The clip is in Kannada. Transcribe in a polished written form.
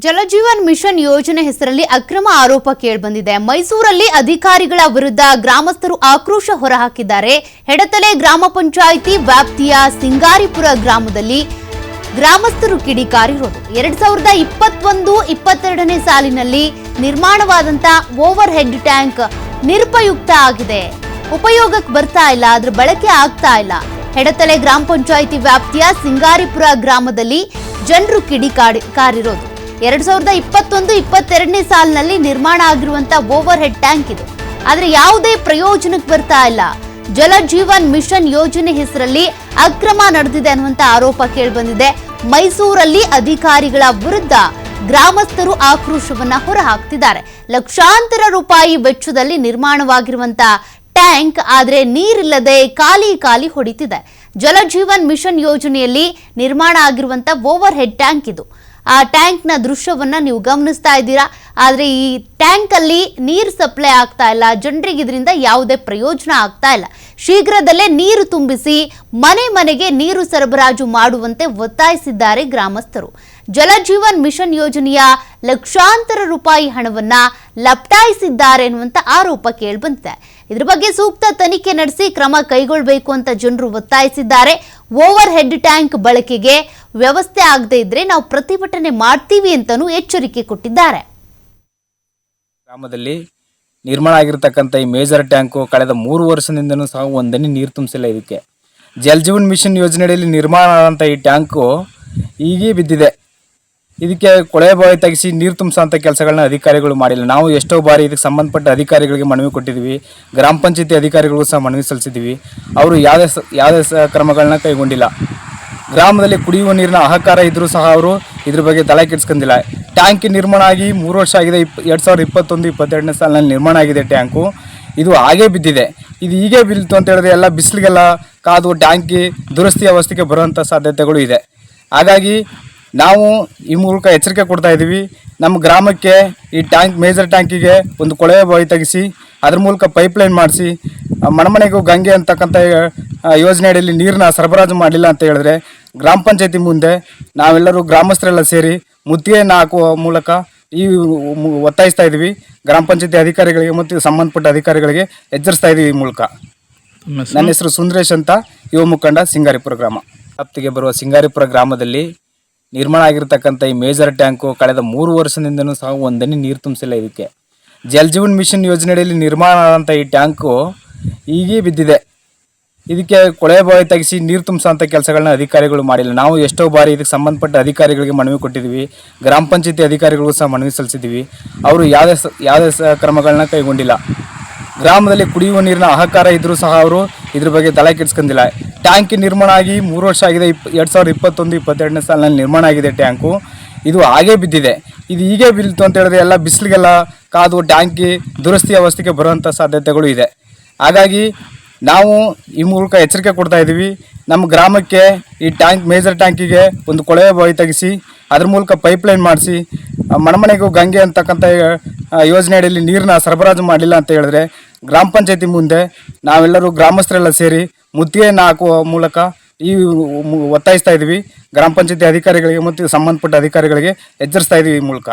ಜಲಜೀವನ್ ಮಿಷನ್ ಯೋಜನೆ ಹೆಸರಲ್ಲಿ ಅಕ್ರಮ ಆರೋಪ ಕೇಳಿಬಂದಿದೆ. ಮೈಸೂರಲ್ಲಿ ಅಧಿಕಾರಿಗಳ ವಿರುದ್ಧ ಗ್ರಾಮಸ್ಥರು ಆಕ್ರೋಶ ಹೊರಹಾಕಿದ್ದಾರೆ. ಹೆಡತಲೆ ಗ್ರಾಮ ಪಂಚಾಯಿತಿ ವ್ಯಾಪ್ತಿಯ ಸಿಂಗಾರಿಪುರ ಗ್ರಾಮದಲ್ಲಿ ಗ್ರಾಮಸ್ಥರು ಕಿಡಿಕಾರಿರೋದು. 2021-22ನೇ ಸಾಲಿನಲ್ಲಿ ನಿರ್ಮಾಣವಾದಂತ ಓವರ್ ಹೆಡ್ ಟ್ಯಾಂಕ್ ನಿರುಪಯುಕ್ತ ಆಗಿದೆ. ಉಪಯೋಗಕ್ಕೆ ಬರ್ತಾ ಇಲ್ಲ, ಅದ್ರ ಬಳಕೆ ಆಗ್ತಾ ಇಲ್ಲ. ಹೆಡತಲೆ ಗ್ರಾಮ ಪಂಚಾಯಿತಿ ವ್ಯಾಪ್ತಿಯ ಸಿಂಗಾರಿಪುರ ಗ್ರಾಮದಲ್ಲಿ ಜನರು ಕಿಡಿಕಾರಿರೋದು. 2021-22ನೇ ಸಾಲಿನಲ್ಲಿ ನಿರ್ಮಾಣ ಆಗಿರುವಂತಹ ಓವರ್ ಹೆಡ್ ಟ್ಯಾಂಕ್ ಇದು. ಆದ್ರೆ ಯಾವುದೇ ಪ್ರಯೋಜನಕ್ಕೆ ಬರ್ತಾ ಇಲ್ಲ. ಜಲಜೀವನ್ ಮಿಷನ್ ಯೋಜನೆ ಹೆಸರಲ್ಲಿ ಅಕ್ರಮ ನಡೆದಿದೆ ಅನ್ನುವಂತ ಆರೋಪ ಕೇಳಿಬಂದಿದೆ. ಮೈಸೂರಲ್ಲಿ ಅಧಿಕಾರಿಗಳ ವಿರುದ್ಧ ಗ್ರಾಮಸ್ಥರು ಆಕ್ರೋಶವನ್ನ ಹೊರಹಾಕ್ತಿದ್ದಾರೆ. ಲಕ್ಷಾಂತರ ರೂಪಾಯಿ ವೆಚ್ಚದಲ್ಲಿ ನಿರ್ಮಾಣವಾಗಿರುವಂತಹ ಟ್ಯಾಂಕ್ ಆದ್ರೆ ನೀರಿಲ್ಲದೆ ಖಾಲಿ ಹೊಡಿತಿದೆ. ಜಲಜೀವನ್ ಮಿಷನ್ ಯೋಜನೆಯಲ್ಲಿ ನಿರ್ಮಾಣ ಆಗಿರುವಂತಹ ಓವರ್ ಹೆಡ್ ಟ್ಯಾಂಕ್ ಇದು. ಆ ಟ್ಯಾಂಕ್ನ ದೃಶ್ಯವನ್ನ ನೀವು ಗಮನಿಸ್ತಾ ಇದ್ದೀರಾ. ಆದರೆ ಈ ಟ್ಯಾಂಕ್ ಅಲ್ಲಿ ನೀರು ಸಪ್ಲೈ ಆಗ್ತಾ ಇಲ್ಲ. ಜನರಿಗೆ ಇದರಿಂದ ಯಾವುದೇ ಪ್ರಯೋಜನ ಆಗ್ತಾ ಇಲ್ಲ. ಶೀಘ್ರದಲ್ಲೇ ನೀರು ತುಂಬಿಸಿ ಮನೆಗೆ ನೀರು ಸರಬರಾಜು ಮಾಡುವಂತೆ ಒತ್ತಾಯಿಸಿದ್ದಾರೆ ಗ್ರಾಮಸ್ಥರು. ಜಲಜೀವನ್ ಮಿಷನ್ ಯೋಜನೆಯ ಲಕ್ಷಾಂತರ ರೂಪಾಯಿ ಹಣವನ್ನ ಲಪಟಾಯಿಸಿದ್ದಾರೆ ಎನ್ನುವಂತ ಆರೋಪ ಕೇಳಿಬಂದಿದೆ. ಇದ್ರ ಬಗ್ಗೆ ಸೂಕ್ತ ತನಿಖೆ ನಡೆಸಿ ಕ್ರಮ ಕೈಗೊಳ್ಳಬೇಕು ಅಂತ ಜನರು ಒತ್ತಾಯಿಸಿದ್ದಾರೆ. ಓವರ್ ಹೆಡ್ ಟ್ಯಾಂಕ್ ಬಳಕೆಗೆ ವ್ಯವಸ್ಥೆ ಆಗದೆ ಇದ್ರೆ ನಾವು ಪ್ರತಿಭಟನೆ ಮಾಡ್ತೀವಿ ಅಂತಾನೂ ಎಚ್ಚರಿಕೆ ಕೊಟ್ಟಿದ್ದಾರೆ. ಗ್ರಾಮದಲ್ಲಿ ನಿರ್ಮಾಣ ಆಗಿರತಕ್ಕಂಥ ಈ ಮೇಜರ್ ಟ್ಯಾಂಕು ಕಳೆದ 3 ವರ್ಷದಿಂದನೂ ಸಹ ಒಂದನೇ ನೀರು ತುಂಬಿಸಿಲ್ಲ. ಇದಕ್ಕೆ ಜಲಜೀವನ್ ಮಿಷನ್ ಯೋಜನೆಯಲ್ಲಿ ನಿರ್ಮಾಣ ಆದಂಥ ಈ ಟ್ಯಾಂಕು ಹೀಗೆ ಬಿದ್ದಿದೆ. ಇದಕ್ಕೆ ಕೊಳೆ ಬಾವಿ ತೆಗೆಸಿ ನೀರು ತುಂಬಿಸೋಂಥ ಕೆಲಸಗಳನ್ನ ಅಧಿಕಾರಿಗಳು ಮಾಡಿಲ್ಲ. ನಾವು ಎಷ್ಟೋ ಬಾರಿ ಇದಕ್ಕೆ ಸಂಬಂಧಪಟ್ಟ ಅಧಿಕಾರಿಗಳಿಗೆ ಮನವಿ ಕೊಟ್ಟಿದ್ದೀವಿ. ಗ್ರಾಮ ಪಂಚಾಯತಿ ಅಧಿಕಾರಿಗಳಿಗೂ ಸಹ ಮನವಿ ಸಲ್ಲಿಸಿದ್ದೀವಿ. ಅವರು ಯಾವುದೇ ಕ್ರಮಗಳನ್ನ ಕೈಗೊಂಡಿಲ್ಲ. ಗ್ರಾಮದಲ್ಲಿ ಕುಡಿಯುವ ನೀರಿನ ಹಾಹಾಕಾರ ಇದ್ರೂ ಸಹ ಅವರು ಇದ್ರ ಬಗ್ಗೆ ತಲೆ ಕೆಡಿಸ್ಕೊಂಡಿಲ್ಲ. ಟ್ಯಾಂಕ್ ನಿರ್ಮಾಣ ಆಗಿ 3 ವರ್ಷ ಆಗಿದೆ. 2021-22ನೇ ಸಾಲಿನಲ್ಲಿ ನಿರ್ಮಾಣ ಆಗಿದೆ ಟ್ಯಾಂಕು. ಇದು ಹಾಗೇ ಬಿದ್ದಿದೆ. ಇದು ಹೀಗೆ ಬಿಲ್ತು ಅಂತ ಹೇಳಿದ್ರೆ ಎಲ್ಲ ಬಿಸಿಲಿಗೆಲ್ಲ ಕಾದು ಟ್ಯಾಂಕಿ ದುರಸ್ತಿ ಅವಸ್ಥೆಗೆ ಬರುವಂಥ ಸಾಧ್ಯತೆಗಳು ಇದೆ. ಹಾಗಾಗಿ ನಾವು ಈ ಮೂಲಕ ಎಚ್ಚರಿಕೆ ಕೊಡ್ತಾ ಇದ್ದೀವಿ. ನಮ್ಮ ಗ್ರಾಮಕ್ಕೆ ಈ ಟ್ಯಾಂಕ್ ಮೇಜರ್ ಟ್ಯಾಂಕಿಗೆ ಒಂದು ಕೊಳವೆ ಬಾವಿ ತೆಗೆಸಿ ಅದ್ರ ಮೂಲಕ ಪೈಪ್ಲೈನ್ ಮಾಡಿಸಿ ಮನೆಗೂ ಗಂಗೆ ಅಂತಕ್ಕಂಥ ಯೋಜನೆ ಅಡಿಯಲ್ಲಿ ನೀರನ್ನ ಸರಬರಾಜು ಮಾಡಲಿಲ್ಲ ಅಂತ ಹೇಳಿದ್ರೆ ಗ್ರಾಮ ಪಂಚಾಯತಿ ಮುಂದೆ ನಾವೆಲ್ಲರೂ ಗ್ರಾಮಸ್ಥರೆಲ್ಲ ಸೇರಿ ಮುತ್ತಿಗೆ ಹಾಕುವ ಮೂಲಕ ಒತ್ತಾಯಿಸ್ತಾ ಇದ್ದೀವಿ. ಗ್ರಾಮ ಪಂಚಾಯತಿ ಅಧಿಕಾರಿಗಳಿಗೆ ಮತ್ತು ಸಂಬಂಧಪಟ್ಟ ಅಧಿಕಾರಿಗಳಿಗೆ ಎಚ್ಚರಿಸ್ತಾ ಇದ್ದೀವಿ. ಈ ಮೂಲಕ ನನ್ನ ಹೆಸರು ಸುಂದರೇಶ್ ಅಂತ, ಯುವ ಮುಖಂಡ, ಸಿಂಗಾರಿಪುರ ಗ್ರಾಮ. ವ್ಯಾಪ್ತಿಗೆ ಬರುವ ಸಿಂಗಾರಿಪುರ ಗ್ರಾಮದಲ್ಲಿ ನಿರ್ಮಾಣ ಆಗಿರತಕ್ಕಂಥ ಈ ಮೇಜರ್ ಟ್ಯಾಂಕು ಕಳೆದ 3 ವರ್ಷದಿಂದನೂ ಸಹ ಒಂದನೇ ನೀರು ತುಂಬಿಸಿಲ್ಲ. ಇದಕ್ಕೆ ಜಲಜೀವನ್ ಮಿಷನ್ ಯೋಜನೆಯಲ್ಲಿ ನಿರ್ಮಾಣ ಆದಂಥ ಈ ಟ್ಯಾಂಕು ಹೀಗೆ ಬಿದ್ದಿದೆ. ಇದಕ್ಕೆ ಕೊಳೆ ಬಾವಿ ತೆಗೆಸಿ ನೀರು ತುಂಬಿಸೋಂಥ ಕೆಲಸಗಳನ್ನ ಅಧಿಕಾರಿಗಳು ಮಾಡಿಲ್ಲ. ನಾವು ಎಷ್ಟೋ ಬಾರಿ ಇದಕ್ಕೆ ಸಂಬಂಧಪಟ್ಟ ಅಧಿಕಾರಿಗಳಿಗೆ ಮನವಿ ಕೊಟ್ಟಿದ್ದೀವಿ. ಗ್ರಾಮ ಪಂಚಾಯತಿ ಅಧಿಕಾರಿಗಳಿಗೂ ಸಹ ಮನವಿ ಸಲ್ಲಿಸಿದ್ದೀವಿ. ಅವರು ಯಾವುದೇ ಕ್ರಮಗಳನ್ನ ಕೈಗೊಂಡಿಲ್ಲ. ಗ್ರಾಮದಲ್ಲಿ ಕುಡಿಯುವ ನೀರಿನ ಹಾಹಾಕಾರ ಇದ್ರೂ ಸಹ ಅವರು ಇದ್ರ ಬಗ್ಗೆ ತಲೆ ಕೆಡಿಸ್ಕೊಂಡಿಲ್ಲ. ಟ್ಯಾಂಕ್ ನಿರ್ಮಾಣ ಆಗಿ 3 ವರ್ಷ ಆಗಿದೆ. 2021-22ನೇ ಸಾಲಿನಲ್ಲಿ ನಿರ್ಮಾಣ ಆಗಿದೆ ಟ್ಯಾಂಕು. ಇದು ಹಾಗೇ ಬಿದ್ದಿದೆ. ಇದು ಹೀಗೆ ಬಿಲ್ತು ಅಂತ ಹೇಳಿದ್ರೆ ಎಲ್ಲ ಬಿಸಿಲಿಗೆಲ್ಲ ಕಾದು ಟ್ಯಾಂಕಿ ದುರಸ್ತಿ ಅವಸ್ಥೆಗೆ ಬರುವಂಥ ಸಾಧ್ಯತೆಗಳು ಇದೆ. ಹಾಗಾಗಿ ನಾವು ಈ ಮೂಲಕ ಎಚ್ಚರಿಕೆ ಕೊಡ್ತಾ ಇದ್ದೀವಿ. ನಮ್ಮ ಗ್ರಾಮಕ್ಕೆ ಈ ಮೇಜರ್ ಟ್ಯಾಂಕಿಗೆ ಒಂದು ಕೊಳವೆ ಬಾವಿ ತೆಗೆಸಿ ಅದ್ರ ಮೂಲಕ ಪೈಪ್ಲೈನ್ ಮಾಡಿಸಿ ಮನೆಗೂ ಗಂಗೆ ಅಂತಕ್ಕಂಥ ಯೋಜನೆ ಅಡಿಯಲ್ಲಿ ನೀರನ್ನ ಸರಬರಾಜು ಮಾಡಲಿಲ್ಲ ಅಂತ ಹೇಳಿದ್ರೆ ಗ್ರಾಮ ಪಂಚಾಯತಿ ಮುಂದೆ ನಾವೆಲ್ಲರೂ ಗ್ರಾಮಸ್ಥರೆಲ್ಲ ಸೇರಿ ಮುತ್ತಿಗೆ ಹಾಕುವ ಮೂಲಕ ಒತ್ತಾಯಿಸ್ತಾ ಇದ್ದೀವಿ. ಗ್ರಾಮ ಪಂಚಾಯತಿ ಅಧಿಕಾರಿಗಳಿಗೆ ಮತ್ತು ಸಂಬಂಧಪಟ್ಟ ಅಧಿಕಾರಿಗಳಿಗೆ ಎಚ್ಚರಿಸ್ತಾ ಇದ್ದೀವಿ. ಈ ಮೂಲಕ